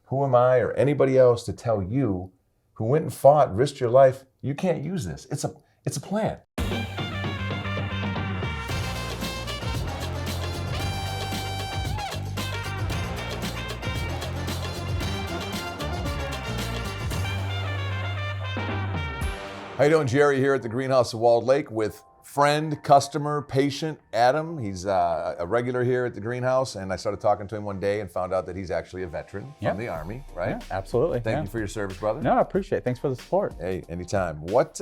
who am I or anybody else to tell you who went and fought, risked your life, you can't use this. It's a plant. How you doing? Jerry here at the Greenhouse of Walled Lake with friend, customer, patient, Adam. He's a regular here at the greenhouse, and I started talking to him one day and found out that he's actually a veteran from the Army, right? Yeah, absolutely. Thank you for your service, brother. No, I appreciate it. Thanks for the support. Hey, anytime. What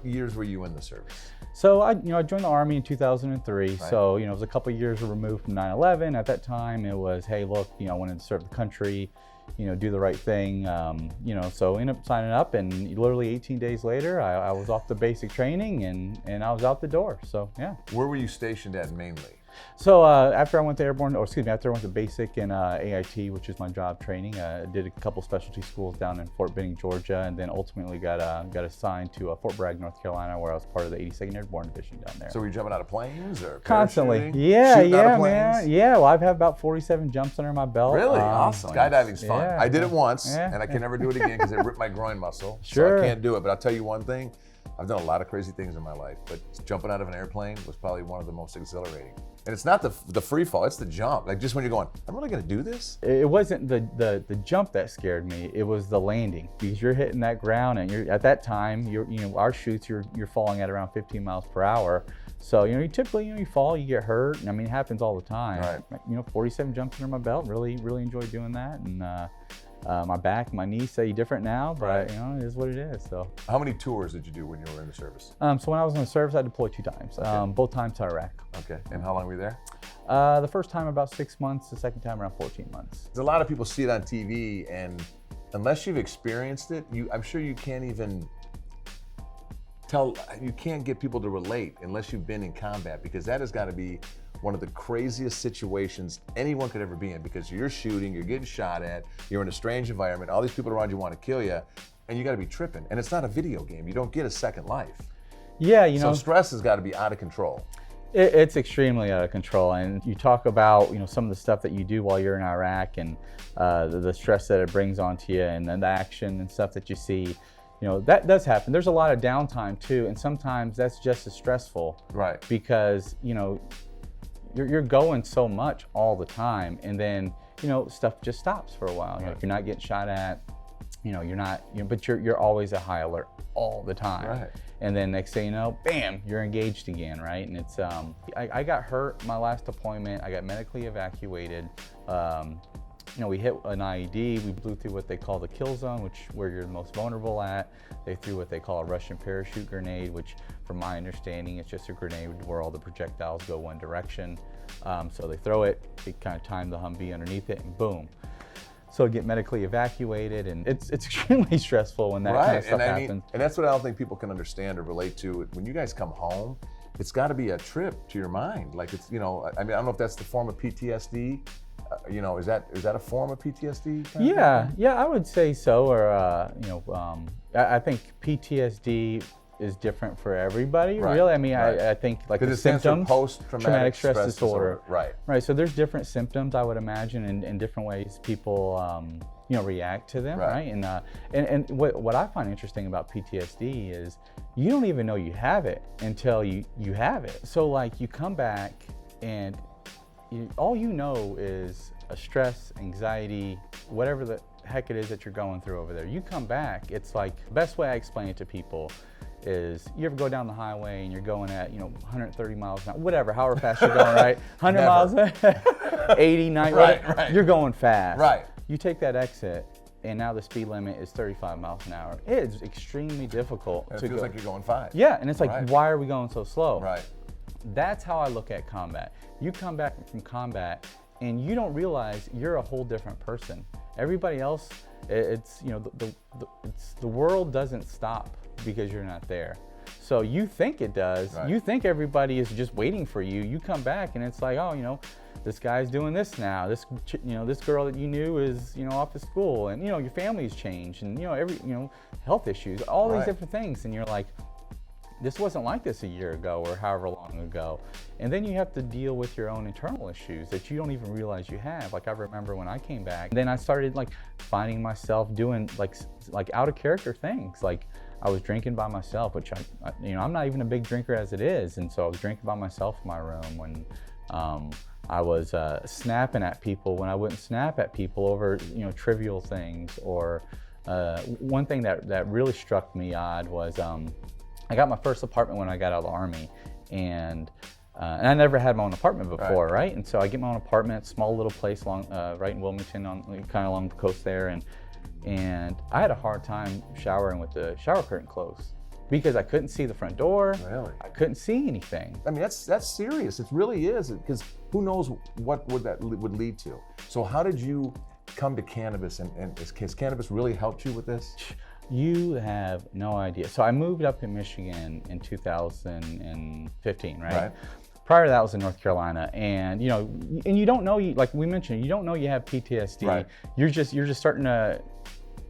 years were you in the service? So I joined the Army in 2003. Right. So it was a couple of years removed from 9/11. At that time, it was, hey, look, I wanted to serve the country, do the right thing. So I ended up signing up, and literally 18 days later, I was off the basic training, and I was out the door. So yeah. Where were you stationed at mainly? So after I went to after I went to basic and AIT, which is my job training, I did a couple specialty schools down in Fort Benning, Georgia, and then ultimately got assigned to Fort Bragg, North Carolina, where I was part of the 82nd Airborne Division down there. So were you jumping out of planes or constantly? parachuting? Yeah, Shooting out of planes? man. Yeah, well, I've had about 47 jumps under my belt. Really? Awesome. Skydiving's fun. Yeah. I did it once, Yeah. and I can never do it again because it ripped my groin muscle. Sure. So I can't do it. But I'll tell you one thing. I've done a lot of crazy things in my life, but jumping out of an airplane was probably one of the most exhilarating. And it's not the free fall, it's the jump. Like just when you're going, I'm really gonna do this? It wasn't the jump that scared me, it was the landing. Because you're hitting that ground, and at that time, our chutes, you're falling at around 15 miles per hour. So, you typically, you fall, you get hurt. I mean, it happens all the time. Right. 47 jumps under my belt, really enjoy doing that. And my back, my knees say different now, but it is what it is. So, how many tours did you do when you were in the service? So when I was in the service, I deployed 2 times, Okay. both times to Iraq. Okay, and how long were you there? The first time about 6 months, the second time around 14 months. A lot of people see it on TV, and unless you've experienced it, I'm sure you can't even you can't get people to relate unless you've been in combat, because that has got to be one of the craziest situations anyone could ever be in, because you're shooting, you're getting shot at, you're in a strange environment, all these people around you want to kill you, and you got to be tripping. And it's not a video game. You don't get a second life. Yeah, So stress has got to be out of control. It's extremely out of control. And you talk about, some of the stuff that you do while you're in Iraq, and the stress that it brings onto you, and then the action and stuff that you see. That does happen. There's a lot of downtime too, and sometimes that's just as stressful. Right. Because, you're going so much all the time, and then stuff just stops for a while. Right. If you're not getting shot at, you're not, but you're always at high alert all the time. Right. And then next thing you know, bam, you're engaged again, right? And it's I got hurt my last deployment. I got medically evacuated. We hit an IED. We blew through what they call the kill zone, where you're the most vulnerable at. They threw what they call a Russian parachute grenade, which, from my understanding, it's just a grenade where all the projectiles go one direction. So they throw it, they kind of time the Humvee underneath it, and boom. So get medically evacuated, and it's extremely stressful when that kind of stuff happens. And that's what I don't think people can understand or relate to. When you guys come home, it's got to be a trip to your mind. Like I don't know if that's the form of PTSD. Is that a form of PTSD? Yeah, I would say so. Or I think PTSD is different for everybody. Right. Really, I mean, right. I think like the it stands for symptoms, post-traumatic stress disorder. Right. So there's different symptoms, I would imagine, in different ways people react to them. Right. And what I find interesting about PTSD is you don't even know you have it until you have it. So like you come back, and all you know is a stress, anxiety, whatever the heck it is that you're going through over there. You come back, it's like, the best way I explain it to people is, you ever go down the highway and you're going at 130 miles an hour, whatever, however fast you're going, right? 100 miles, 80, 90, right. You're going fast. Right. You take that exit, and now the speed limit is 35 miles an hour. It's extremely difficult and to it feels go. like you're going 5. Yeah, and it's like, why are we going so slow? Right. That's how I look at combat. You come back from combat, and you don't realize you're a whole different person. Everybody else, it's the world doesn't stop because you're not there. So you think it does. Right. You think everybody is just waiting for you. You come back, and it's like, oh, this guy's doing this now. This girl that you knew is off at school, and your family's changed, and health issues, all these different things, and you're like, this wasn't like this a year ago or however long ago. And then you have to deal with your own internal issues that you don't even realize you have. Like I remember when I came back, then I started like finding myself doing like out of character things. Like I was drinking by myself, which I'm not even a big drinker as it is. And so I was drinking by myself in my room when I was snapping at people when I wouldn't snap at people over, trivial things. Or one thing that really struck me odd was I got my first apartment when I got out of the Army, and I never had my own apartment before, right? And so I get my own apartment, small little place right in Wilmington, kind of along the coast there, and I had a hard time showering with the shower curtain closed because I couldn't see the front door. Really? I couldn't see anything. I mean, that's serious. It really is, because who knows what would lead to. So how did you come to cannabis, and has cannabis really helped you with this? You have no idea. So I moved up in Michigan in 2015, right? Prior to that, I was in North Carolina, and you don't know, like we mentioned, you don't know you have PTSD. Right. You're just starting to.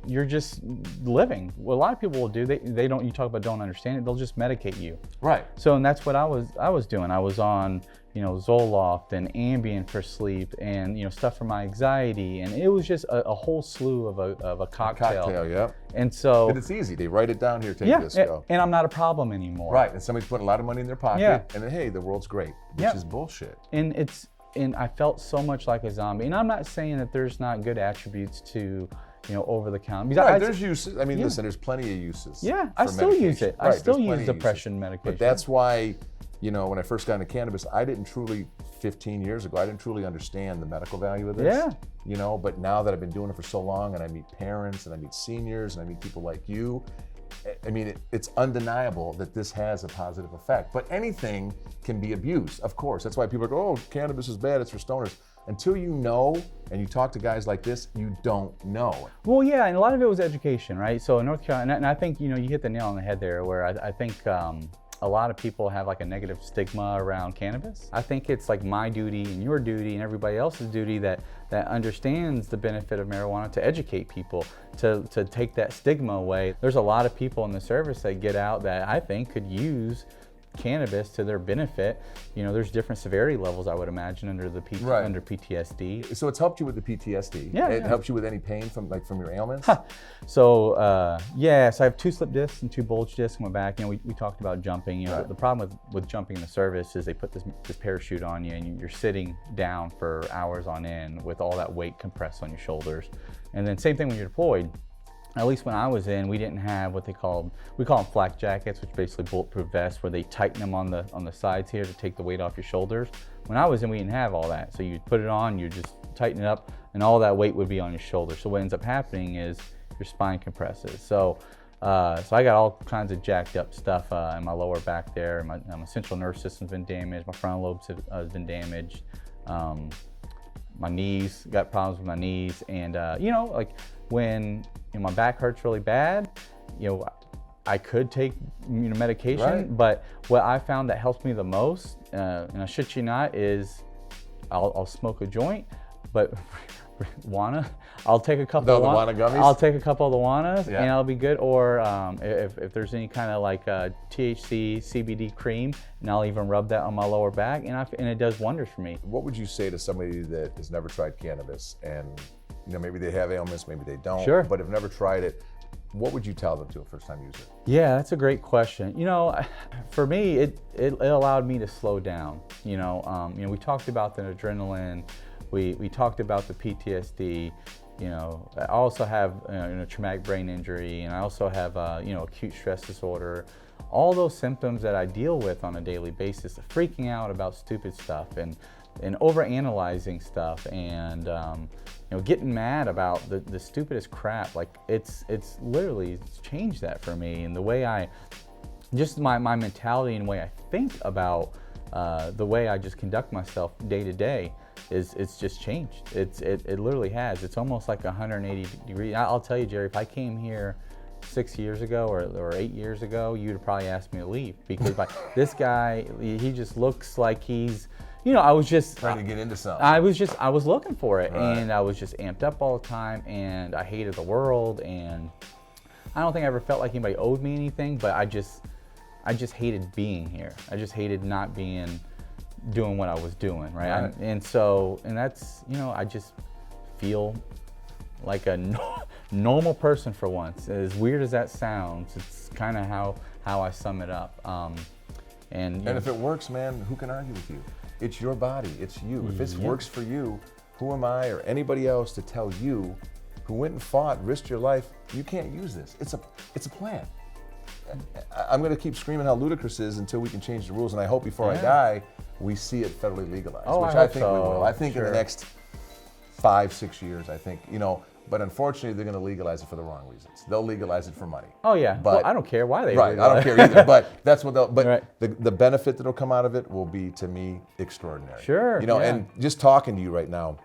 You're just living. What a lot of people will do, they don't. You talk about don't understand it. They'll just medicate you. Right. So, and that's what I was doing. I was on, Zoloft and Ambien for sleep, and stuff for my anxiety, and it was just a whole slew of a cocktail. Yeah. And so. But it's easy. They write it down here. Take this. Go. And I'm not a problem anymore. Right. And somebody's putting a lot of money in their pocket, and then hey, the world's great, which is bullshit. And I felt so much like a zombie. And I'm not saying that there's not good attributes to. Over the counter. Right, there's uses. I mean, listen, there's plenty of uses. Yeah, I still use it. I still use depression medication. But that's why, when I first got into cannabis, 15 years ago, I didn't truly understand the medical value of this. Yeah. But now that I've been doing it for so long, and I meet parents, and I meet seniors, and I meet people like you, I mean, it's undeniable that this has a positive effect. But anything can be abused, of course. That's why people go, oh, cannabis is bad, it's for stoners. Until you know, and you talk to guys like this, you don't know. Well, yeah, and a lot of it was education, right? So in North Carolina, and I think, you hit the nail on the head there, where I think a lot of people have like a negative stigma around cannabis. I think it's like my duty and your duty and everybody else's duty that understands the benefit of marijuana to educate people, to take that stigma away. There's a lot of people in the service that get out that I think could use cannabis to their benefit. There's different severity levels, I would imagine, under under PTSD. So it's helped you with the PTSD. Yeah. It helps you with any pain from your ailments. So so I have 2 slip discs and 2 bulge discs in my back. We talked about jumping. The problem with jumping in the service is they put this parachute on you, and you're sitting down for hours on end with all that weight compressed on your shoulders. And then same thing when you're deployed. At least when I was in, we didn't have what we call them flak jackets, which basically bulletproof vests, where they tighten them on the sides here to take the weight off your shoulders. When I was in, we didn't have all that. So you put it on, you just tighten it up, and all that weight would be on your shoulders. So what ends up happening is your spine compresses. So I got all kinds of jacked up stuff in my lower back there. My central nervous system's been damaged. My frontal lobes have been damaged. My knees, got problems with my knees, and like when my back hurts really bad, I could take medication, but what I found that helps me the most, and I shit you not, is I'll smoke a joint, but I'll take a couple of Wana gummies. I'll take a couple of the Wanas, and I'll be good. Or if there's any kind of like THC CBD cream, and I'll even rub that on my lower back, and it does wonders for me. What would you say to somebody that has never tried cannabis, and maybe they have ailments, maybe they don't, but have never tried it? What would you tell them to a first-time user? Yeah, that's a great question. For me, it allowed me to slow down. We talked about the adrenaline. We talked about the PTSD. I also have traumatic brain injury, and I also have acute stress disorder. All those symptoms that I deal with on a daily basis, freaking out about stupid stuff and overanalyzing stuff, and getting mad about the stupidest crap. Like it's literally changed that for me, and the way my mentality and way I think about the way I just conduct myself day to day. It's just changed. It literally has. It's almost like 180 degrees. I'll tell you, Jerry, if I came here 6 years ago or 8 years ago, you'd have probably asked me to leave, because this guy, he just looks like he's, I was just trying to get into something. I was looking for it, and I was just amped up all the time, and I hated the world, and I don't think I ever felt like anybody owed me anything, but I just hated being here. I just hated not doing what I was doing, right? And that's, you know, I just feel like a normal person for once. As weird as that sounds, it's kind of how I sum it up. And if it works, man, who can argue with you? It's your body, it's you. If this works for you, who am I or anybody else to tell you who went and fought, risked your life, you can't use this. It's a plan. I'm going to keep screaming how ludicrous it is until we can change the rules, and I hope before I die, we see it federally legalized, which I think we will. I think in the next 5-6 years, I think, you know, but unfortunately, they're going to legalize it for the wrong reasons. They'll legalize it for money. Oh yeah, but I don't care why they I don't care either. But that's what they'll. But the benefit that'll come out of it will be, to me, extraordinary. Sure. You know, and just talking to you right now,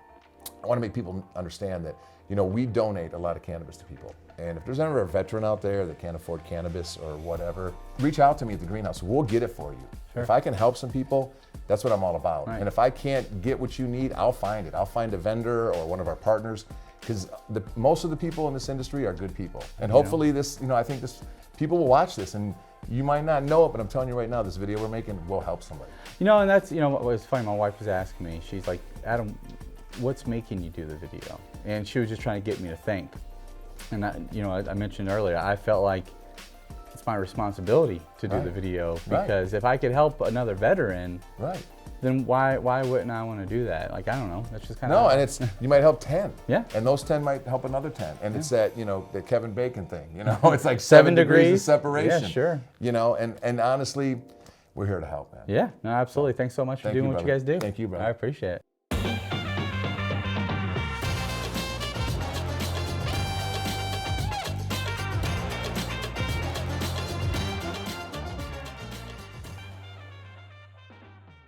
I want to make people understand that, you know, we donate a lot of cannabis to people. And if there's ever a veteran out there that can't afford cannabis or whatever, reach out to me at the greenhouse. We'll get it for you. Sure. If I can help some people, that's what I'm all about. And if I can't get what you need, I'll find it. I'll find a vendor or one of our partners, because most of the people in this industry are good people. And hopefully this, you know, I think people will watch this, and you might not know it, but I'm telling you right now, this video we're making will help somebody. You know, and that's, you know, what was funny, my wife was asking me, she's like, Adam, what's making you do the video? And she was just trying to get me to think. And you know, I mentioned earlier, I felt like it's my responsibility to do the video, because if I could help another veteran, then why wouldn't I want to do that? Like, I don't know. That's just kind of and it's you might help 10. Yeah. And those 10 might help another 10. And it's that, you know, the Kevin Bacon thing. You know, it's like 7 degrees of separation. Yeah, sure. You know, and honestly, we're here to help, man. Yeah, no, absolutely. Thanks so much for doing what you guys do. Thank you, brother. I appreciate it.